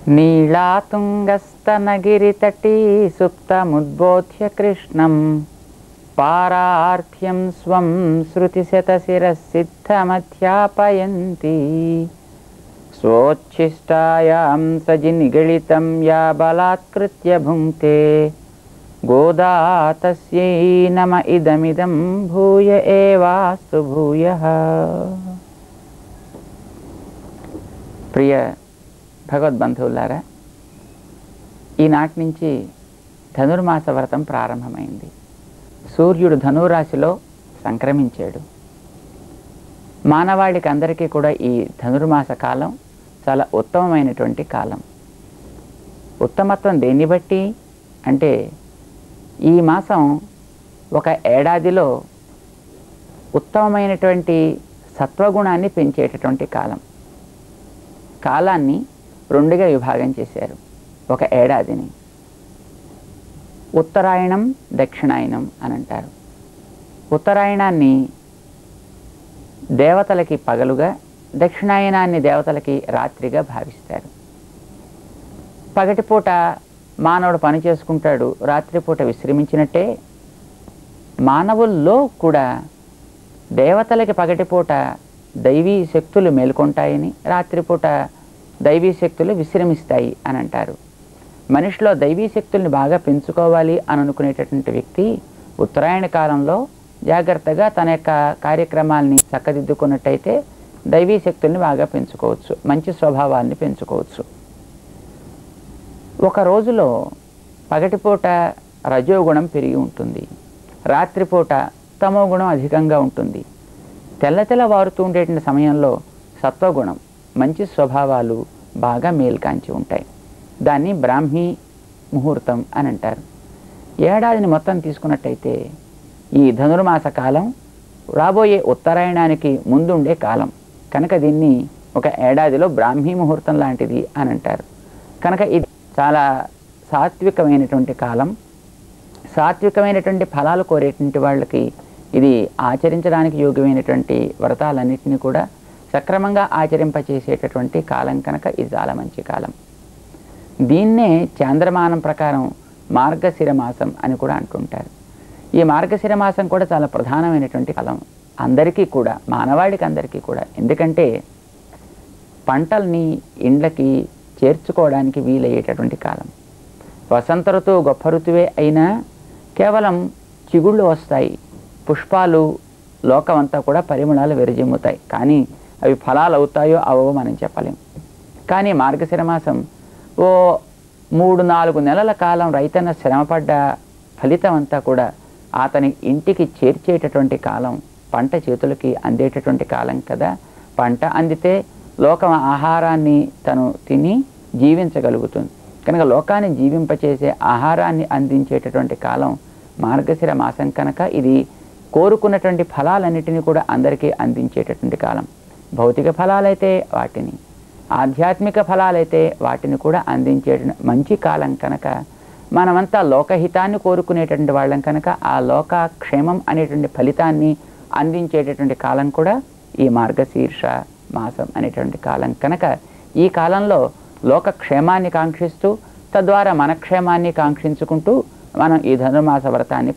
नीलातुङ्गस्तनगिरितटी सुप्तमुद्बोध्य कृष्णं पारार्थ्यं स्वं श्रुतिशतशिरःसिद्धमध्यापयन्ति स्वोच्छिष्टायां सजिनिगलितं या बलात्कृत्य भुङ्क्ते गोदा तस्यै नम इदमिदं भूय एवास्तु भूयः। ప్రియ భగవద్బంధువులారా, ఈనాటి నుంచి ధనుర్మాస వ్రతం ప్రారంభమైంది. సూర్యుడు ధనురాశిలో సంక్రమించాడు. మానవాళికి అందరికీ కూడా ఈ ధనుర్మాస కాలం చాలా ఉత్తమమైనటువంటి కాలం. ఉత్తమత్వం దేన్ని బట్టి అంటే, ఈ మాసం ఒక ఏడాదిలో ఉత్తమమైనటువంటి సత్వగుణాన్ని పెంచేటటువంటి కాలం. కాలాన్ని రెండుగా విభాగం చేశారు. ఒక ఏడాదిని ఉత్తరాయణం, దక్షిణాయనం అని అంటారు. ఉత్తరాయణాన్ని దేవతలకి పగలుగా, దక్షిణాయనాన్ని దేవతలకి రాత్రిగా భావిస్తారు. పగటిపూట మానవుడు పని చేసుకుంటాడు, రాత్రిపూట విశ్రమించినట్టే మానవుల్లో కూడా దేవతలకి పగటిపూట దైవీ శక్తులు మేల్కొంటాయని, రాత్రిపూట దైవీ శక్తులు విశ్రమిస్తాయి అని అంటారు. మనిషిలో దైవీ శక్తుల్ని బాగా పెంచుకోవాలి అని అనుకునేటటువంటి వ్యక్తి ఉత్తరాయణ కాలంలో జాగ్రత్తగా తన యొక్క కార్యక్రమాల్ని చక్కదిద్దుకున్నట్టయితే దైవీ శక్తుల్ని బాగా పెంచుకోవచ్చు, మంచి స్వభావాన్ని పెంచుకోవచ్చు. ఒక రోజులో పగటిపూట రజోగుణం పెరిగి ఉంటుంది, రాత్రిపూట తమోగుణం అధికంగా ఉంటుంది. తెల్లవారుతూ ఉండేటువంటి సమయంలో సత్వగుణం, మంచి స్వభావాలు బాగా మేల్కాంచి ఉంటాయి. దాన్ని బ్రాహ్మీ ముహూర్తం అని అంటారు. ఏడాదిని మొత్తం తీసుకున్నట్టయితే ఈ ధనుర్మాస కాలం రాబోయే ఉత్తరాయణానికి ముందుండే కాలం కనుక దీన్ని ఒక ఏడాదిలో బ్రాహ్మీ ముహూర్తం లాంటిది అని అంటారు. కనుక ఇది చాలా సాత్వికమైనటువంటి కాలం. సాత్వికమైనటువంటి ఫలాలు కోరేటువంటి వాళ్ళకి ఇది ఆచరించడానికి యోగ్యమైనటువంటి వ్రతాలన్నింటినీ కూడా సక్రమంగా ఆచరింపచేసేటటువంటి కాలం కనుక ఇది చాలా మంచి కాలం. దీన్నే చాంద్రమానం ప్రకారం మార్గశిర మాసం అని కూడా అంటుంటారు. ఈ మార్గశిర మాసం కూడా చాలా ప్రధానమైనటువంటి కాలం అందరికీ కూడా, మానవాళికి అందరికీ కూడా. ఎందుకంటే పంటల్ని ఇండ్లకి చేర్చుకోవడానికి వీలయ్యేటటువంటి కాలం. వసంత ఋతువు గొప్ప ఋతువే అయినా కేవలం చిగుళ్ళు వస్తాయి, పుష్పాలు, లోకమంతా కూడా పరిమళాలు విరజిమ్ముతాయి. కానీ అవి ఫలాలు అవుతాయో అవో మనం చెప్పలేం. కానీ మార్గశిర మాసం ఓ 3-4 నెలల కాలం రైతన్న శ్రమపడ్డ ఫలితం అంతా కూడా అతని ఇంటికి చేర్చేటటువంటి కాలం, పంట చేతులకి అందేటటువంటి కాలం కదా. పంట అందితే లోకం ఆహారాన్ని తను తిని జీవించగలుగుతుంది. కనుక లోకాన్ని జీవింపచేసే ఆహారాన్ని అందించేటటువంటి కాలం మార్గశిర మాసం కనుక ఇది కోరుకున్నటువంటి ఫలాలన్నిటినీ కూడా అందరికీ అందించేటటువంటి కాలం. భౌతిక ఫలాలైతే వాటిని, ఆధ్యాత్మిక ఫలాలైతే వాటిని కూడా అందించే మంచి కాలం కనుక మనమంతా లోకహితాన్ని కోరుకునేటటువంటి వాళ్ళం కనుక ఆ లోక క్షేమం అనేటువంటి ఫలితాన్ని అందించేటటువంటి కాలం కూడా ఈ మార్గశీర్ష మాసం అనేటువంటి కాలం కనుక ఈ కాలంలో లోక క్షేమాన్ని కాంక్షిస్తూ తద్వారా మన క్షేమాన్ని కాంక్షించుకుంటూ మనం ఈ ధనుర్మాస వ్రతాన్ని